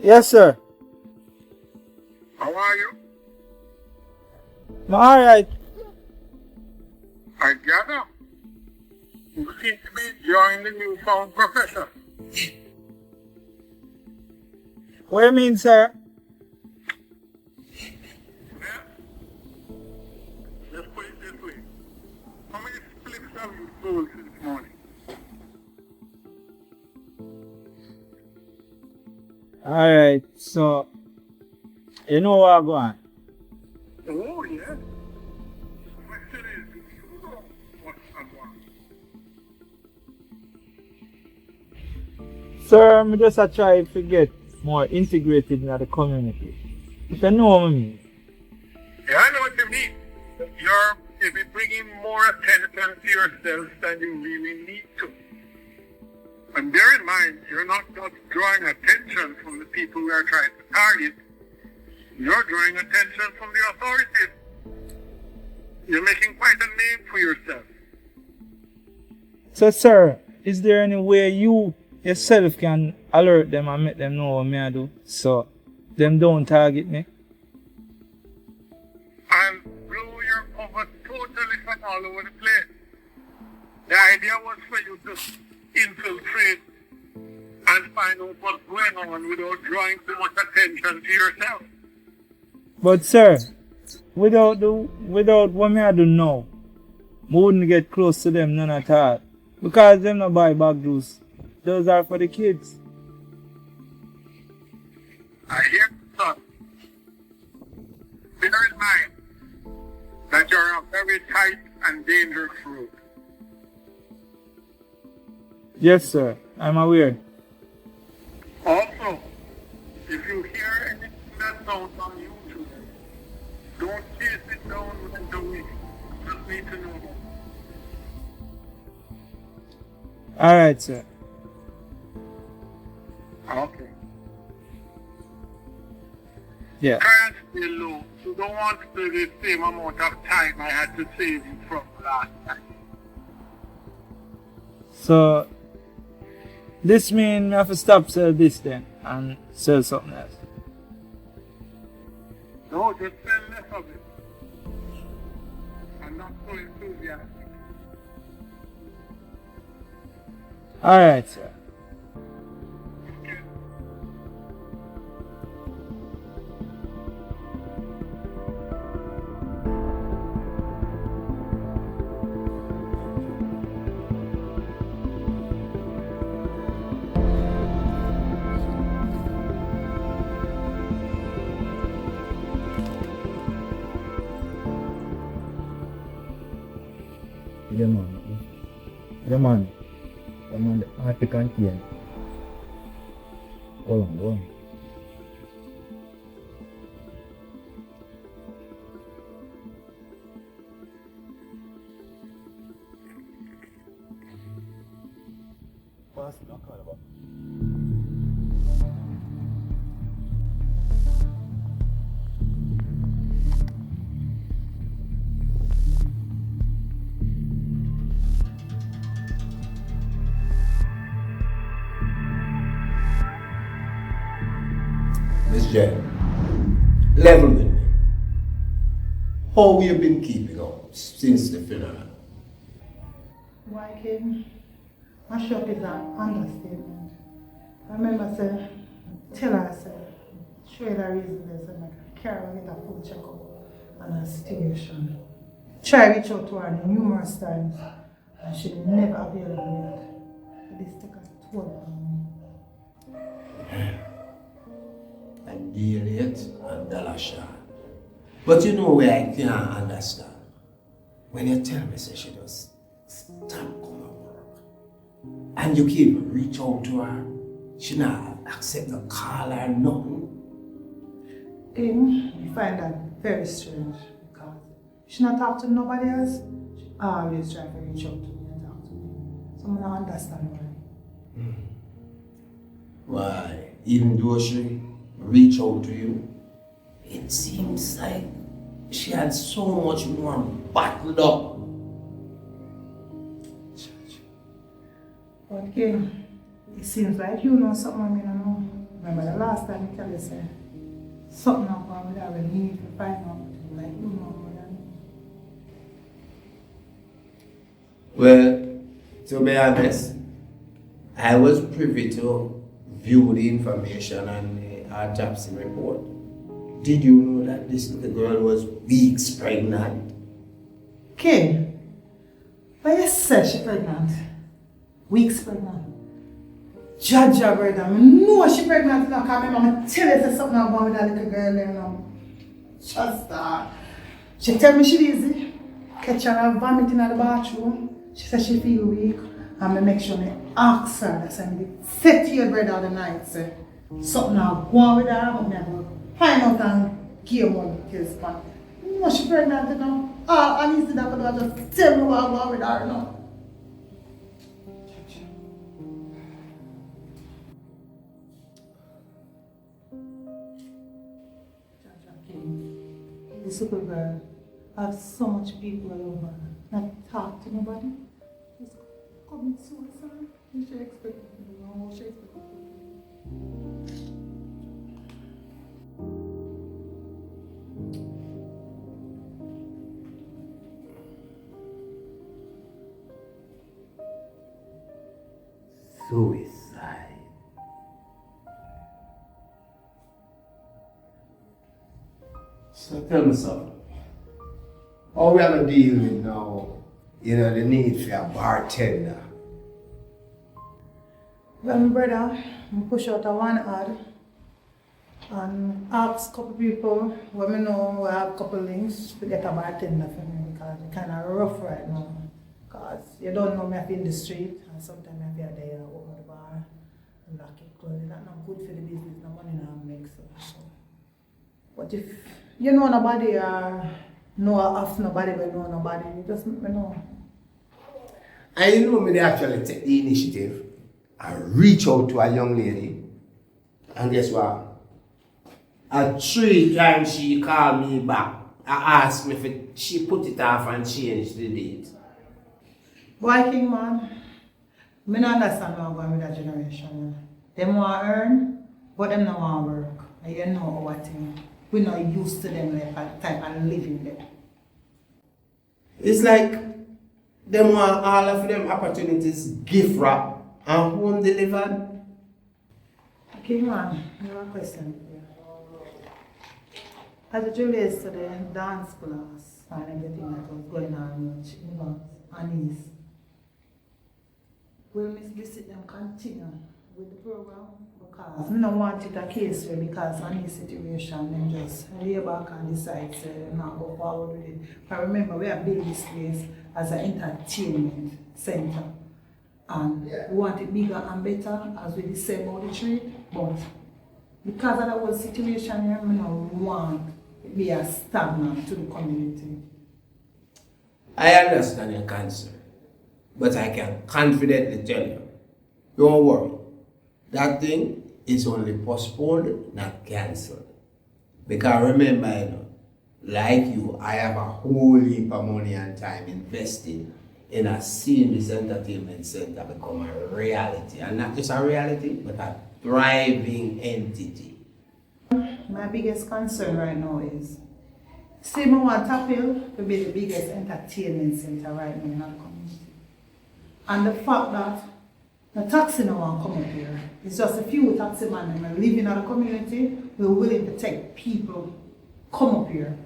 Yes, sir. How are you? I'm alright. I gather you seem to be enjoying the newfound profession. What do you mean, sir? Yeah? Let's put it this way. How many splits have you sold since morning? Alright, so you know what I'm going. Oh, yes. The question is, do you know what's going? Sir, I'm just a try to get more integrated in the community. If you know what I mean. Yeah, I know what you mean. You'll be bringing more attention to yourself than you really need to. And bear in mind, you're not just drawing attention from the people we are trying to target. You're drawing attention from the authorities. You're making quite a name for yourself. So, sir, is there any way you yourself can alert them and make them know what me I do so them don't target me? I'll blow your cover totally from all over the place. The idea was for you to infiltrate and find out what's going on without drawing too much attention to yourself. But sir, without what me I do now, we wouldn't get close to them none at all. Because them not buy bag juice. Those are for the kids. I hear you, son. Bear in mind that you're a very tight and dangerous road. Yes, sir. I'm aware. Also, if you hear anything that sounds on YouTube, don't chase it down within the week. Just need to know that. Alright, sir. Okay. Yeah. Try and stay low. You don't want to do the same amount of time I had to save you from last time. So, this means I have to stop sell this then and sell something else. No, just sell less of it. I'm not so enthusiastic. Alright, sir. Okay. Yeah, man. Yeah, man. Yeah, man. The Arctic and Kyng. Hold on, hold on. What's the call about? Miss J, level with me. How you been keeping up since the funeral? Why, Kyng? My shock is an understatement. I remember saying, tell her, show her the reason they said, like, carry her get a full checkup on her situation. Try reach out to her numerous times, and she never available yet. This took a toll on me. And daily and dollar short. But you know where I can't understand? When you tell me say she just stop coming to work. And you keep reach out to her, she not accept the call or nothing. Kyng, I find that very strange because she not talk to nobody else. She always try to reach out to me and talk to me. So I don't understand why. Why, even though she reach out to you, it seems like she had so much more bottled up. But Kyng, it seems like you know something I don't know. Remember the last time I tell you, say, something up on that we need to find out. Like, you know what I mean? Well, to be honest, I was privy to view the information on the autopsy report. Did you know that this little girl was weeks pregnant? Kyng, but you said she's pregnant. Weeks pregnant. Jaja, brother, I know she's pregnant now, because my mama tell you say something about with that little girl there now. Just that. She tell me she lazy. Catch her vomiting in the bathroom. She said she feel weak. And I make sure I ask her, that's why I say to your brother the night, say, something now go on with her, but I go find out and give more details, man. No, she's pregnant, you know. All easy that could just tell me what go on with her now. This little girl has so much people all over her. Not talk to nobody. Just commit suicide. You should expect it to do wrong. You should expect it to do. Suicide. So tell me something. How we gonna deal with now, the need for a bartender? Well, my brother, I push out a one ad and ask a couple people where I know we have a couple links to get a bartender for me because it's kind of rough right now. Because you don't know me if in the street and sometimes I feel there open the bar and lock it close. That's not good for the business, no money now make so. But if you know nobody or know of nobody but know nobody, you just let me know. And you know me, they actually take the initiative and reach out to a young lady. And guess what? 3 times she called me back. I asked me if she put it off and changed the date. Boy, Kyng, man, I don't understand what's going with that generation. They want to earn, but they don't want to work. And you know our thing. We're not used to them type of living there. It's like they want all of them opportunities gift wrap and home delivered. Kyng, man, I have a question for you. As a Julius to the dance class and everything that was going on with Anise, will Miss Visit them continue with the program? Because I don't want it a case where because Anise situation them just lay back and decide to not go forward with it. But remember, we have built this place as an entertainment center. And we want it bigger and better as we say about the trade. But because of that whole situation here, I don't want it be a stagnant to the community. I understand your concern, but I can confidently tell you, don't worry. That thing is only postponed, not cancelled. Because remember, like you, I have a whole heap of money and time invested in seeing this entertainment center become a reality. And not just a reality, but a thriving entity. My biggest concern right now is, see, I want Tapil to be the biggest entertainment center right now in our community. And the fact that the taxi no one come up here, it's just a few taxi men that live in our community, we're willing to take people come up here.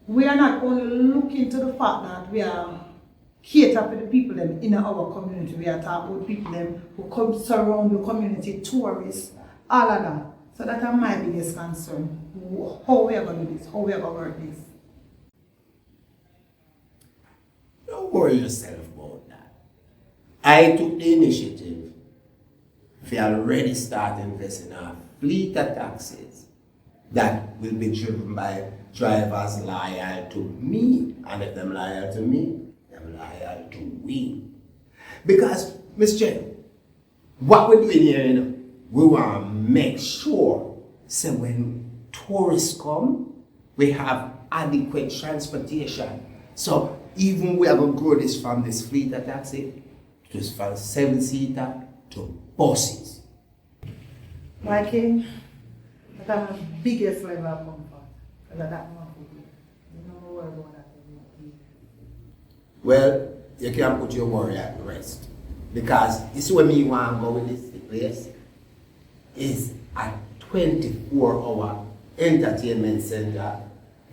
We are not only looking to the fact that we are cater for the people them in our community, we are talking about people them who come surround the community, tourists, all of that. So that's my biggest concern. How we are going to do this, how we are going to work this. Don't worry yourself about that. I took the initiative. We already start investing in a fleet of taxis that will be driven by drivers loyal to me. And if them loyal to me, them loyal to we. Because, Miss Jen, what we're doing here, we want to make sure, so when tourists come, we have adequate transportation. So even we are going to grow this from this fleet of taxi, just from 7-seater to buses. Why, Kyng? That's the biggest level of comfort. Because that one for you. You know more about that than you. Well, you can put your worry at rest. Because this is where me want to go with this place. Is a 24-hour entertainment center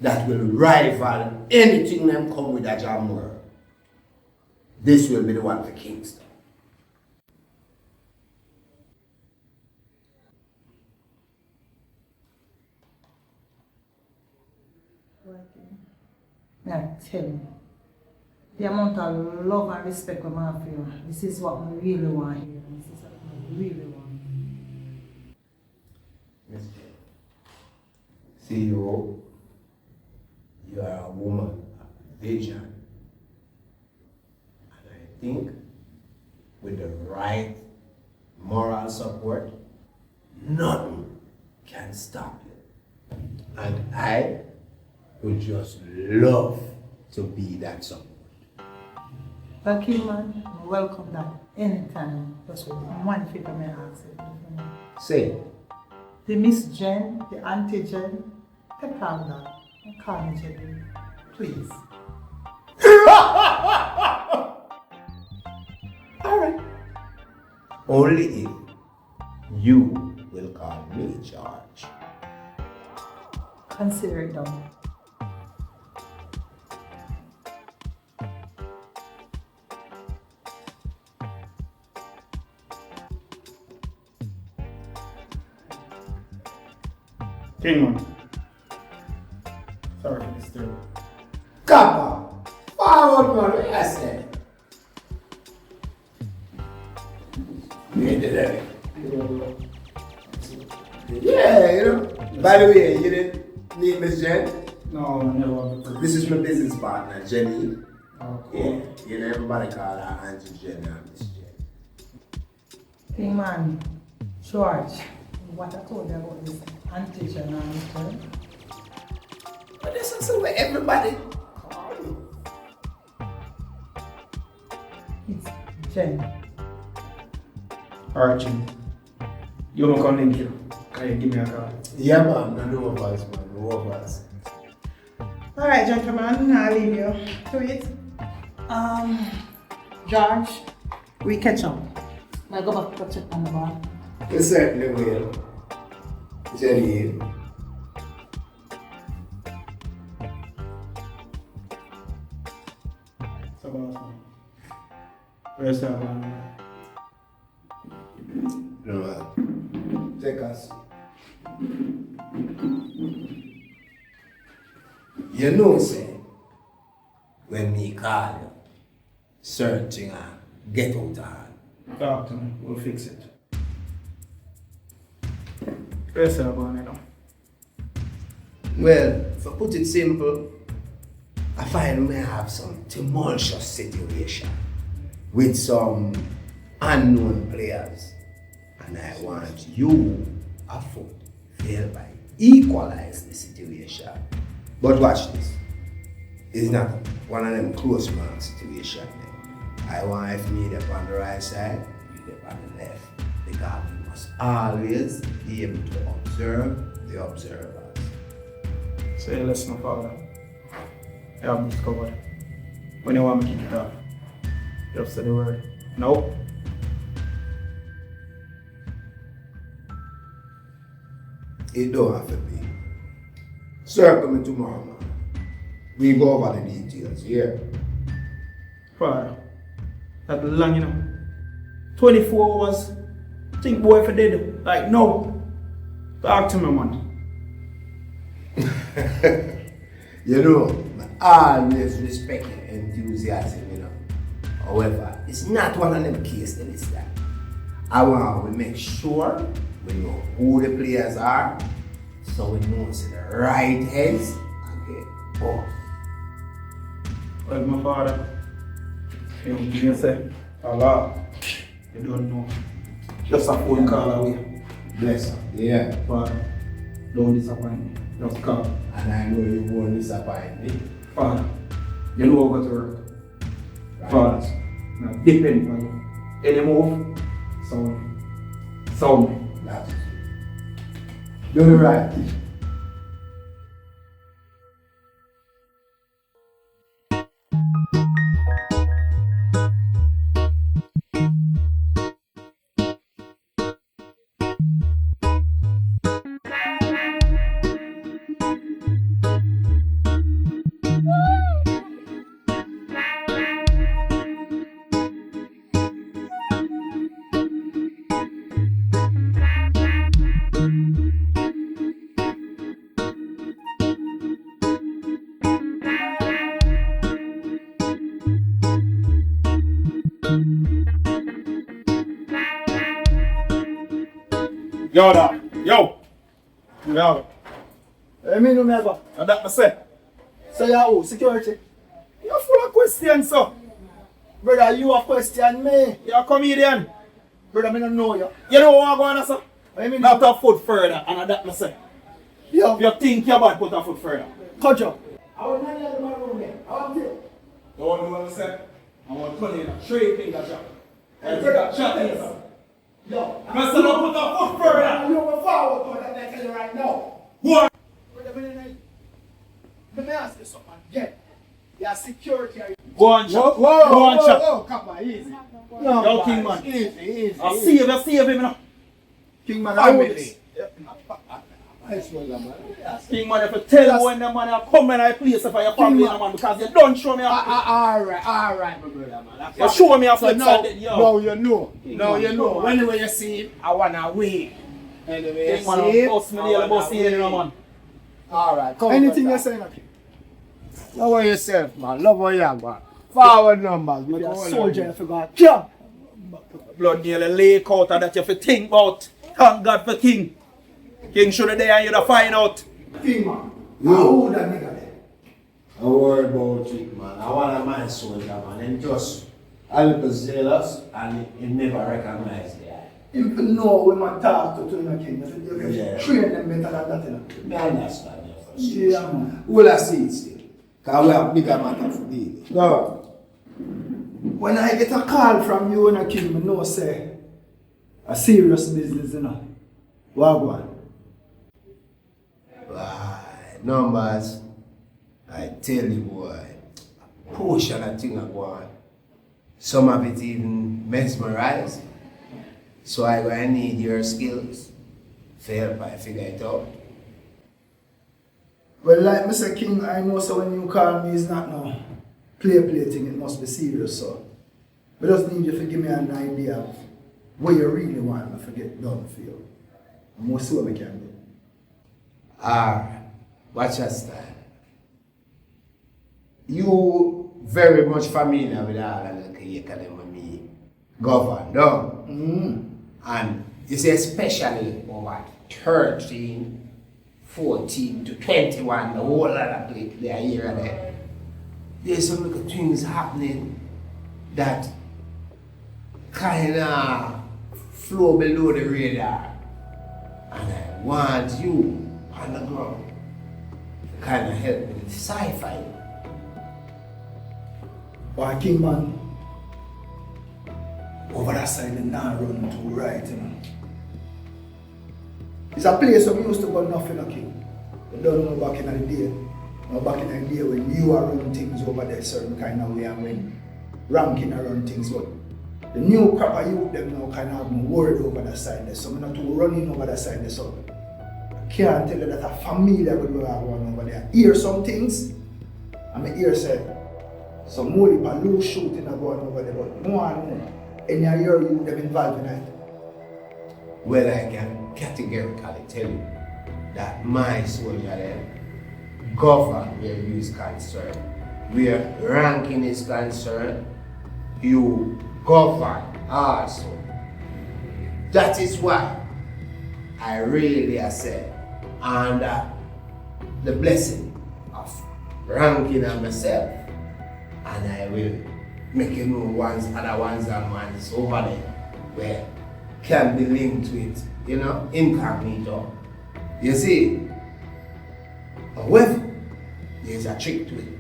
that will rival anything them come with a jam world. This will be the one for Kingston. I tell you, the amount of love and respect we have for you, this is what we really want here. This is what we really want. See you are a woman of vision. And I think with the right moral support, nothing can stop you. And I would just love to be that support. Well, Kyng, man, welcome that anytime. Just with one favor may I ask you. Say, The Miss Jen, the Auntie Jen, take calm down and call me Jenny, please. alright. Only if you will call me George. Consider it done. Kyng, man. Sorry for disturbing. Come on. Forward, man. What I say? Yeah, you know. By the way, you didn't meet Miss Jen? No, I never. This is my business partner, Jenny. Oh, cool. Yeah, you know, everybody call her Auntie Jen and Miss Jen. Hey man, George, what I told you about this Auntie Jen and Miss Jen? But this is where everybody call me. It's Jen. Alright, Jim. You want to come link you? Can you give me a call? Yeah, man. No offense, man. No offense. Alright, gentlemen, I'll leave you to it. George, we catch up. I'll go back to check on the bar. You certainly will. Jenny. Sebastian. Where's that one? No, take us. You know, say, when me call you, searching and get out of hand. Talk to me. We'll fix it. Where's that one, you know? Well, to put it simple, I find we have some tumultuous situation with some unknown players. And I want you, a foot, thereby equalize the situation. But watch this. It's not one of them close mark situation. I want if me up on the right side, you up on the left. Because we must always be able to observe the observers. Say, listen, father. I have this covered. When you want me to kick it off, you have to say the word. No. It don't have to be. Circle me tomorrow, man. We go over the details, yeah? Father, that's long, you know. 24 hours. Think boy if I did. Like, no. Talk to me, man. You know, I always respect your enthusiasm, you know. However, it's not one of them cases that is that. I want to make sure we know who the players are, so we know it's the right heads and get both. Well, my father, you say, Allah, you don't know. Just a phone call away. Bless her. Yeah. Father, don't disappoint me. Just call. And I know you won't disappoint me. Father, you know how to work. Right. Father, now depend on you. Any move, sound me. That's it. Do the right thing. Yo, dog. Yo. Yo. I mean, no go. And that I say. So you who? Security? You're full of questions, so. Brother, you a question me. You're a comedian. Brother, me don't know you. You know what I'm going to say? I mean, Not a foot further, and that I say. yo, If you think you're bad, put a foot further. cut you. I was not in my room there. I want you. Don't know what I say. I want to turn in a straight finger shot. And take a shot in yourself. Yo, I said, don't put a foot further. you go forward to that I tell you right now. What? Brother, let me ask you something again. Your security. Go on, shot. Go on, shot. whoa, come on, easy. Yo, No, King man. Easy. I'll save him now. King man, Family. Nice one, man. King man, if you tell me when the man are coming I place for your family, man. man, because you don't show me a Alright, my brother, man. you show me a So flex now, and then, yo. now you know. Now man, you know. come on. Anyway you see him, I wanna win. Anyway King you man, see him, bust me I the wanna bus here, win. man. Alright, come Anything on, you're saying, okay? Love yourself, man. Love what you have, man. Forward numbers. With You're your a soldier, soldier. you forgot. Jump! Blood nearly leak out of that you have to think about. Thank God for King. King should have there and you'd have find out. King man, who that nigga there? Don't worry about it, man. I want a man soldier, man. And just a little zealous and he never recognize the eye. You know when man talk to him, King. You Yeah. train them better than that, you know. Me understand your frustration. Yeah, man. Will I see it still? Because we have bigger matter for deal. No. When I get a call from you and a King, I know say a serious business, you know. Wagwan. Right, numbers. I tell you, boy, a portion of thing I go on. Some of it even mesmerizing. So I gonna need your skills to help I figure it out. Well, like Mr. King, I know so when you call me, it's not no play thing, it must be serious, so. I just need you to give me an idea of what you really want me to get done for you. And we'll see what we can do. Alright, watch your style. You very much familiar with all of the cake them when me govern, no? And you see especially over 13, 14 to 21, the whole lot of place they are here and there. There's some little things happening that kinda flow below the radar. And I want you on the ground to kinda help me with sci-fi. Why, King man, over that side, the now run to right, you know. It's a place where we used to go nothing, King. We don't know back in the day. Now back in the day when you are running things over there certain kind of way and when ranking around things, but the new crop of youth them now kind of more worried over that side there. So I'm not too running over that side there. So I can't tell you that I'm familiar with what I'm going over there. Hear some things, and my ear said some more people loose shooting are going over there, but more and more. Any of your youth them involved in it. Well, I can categorically tell you that my soldier there govern where you is concerned. Where ranking is concerned, you govern also. That is why I really said under the blessing of ranking on myself, and I will make you know ones, other ones and ones over there where can be linked with, you know, incognito. You see, however, there's a trick to it.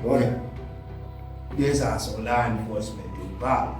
Well, there's also law enforcement involved.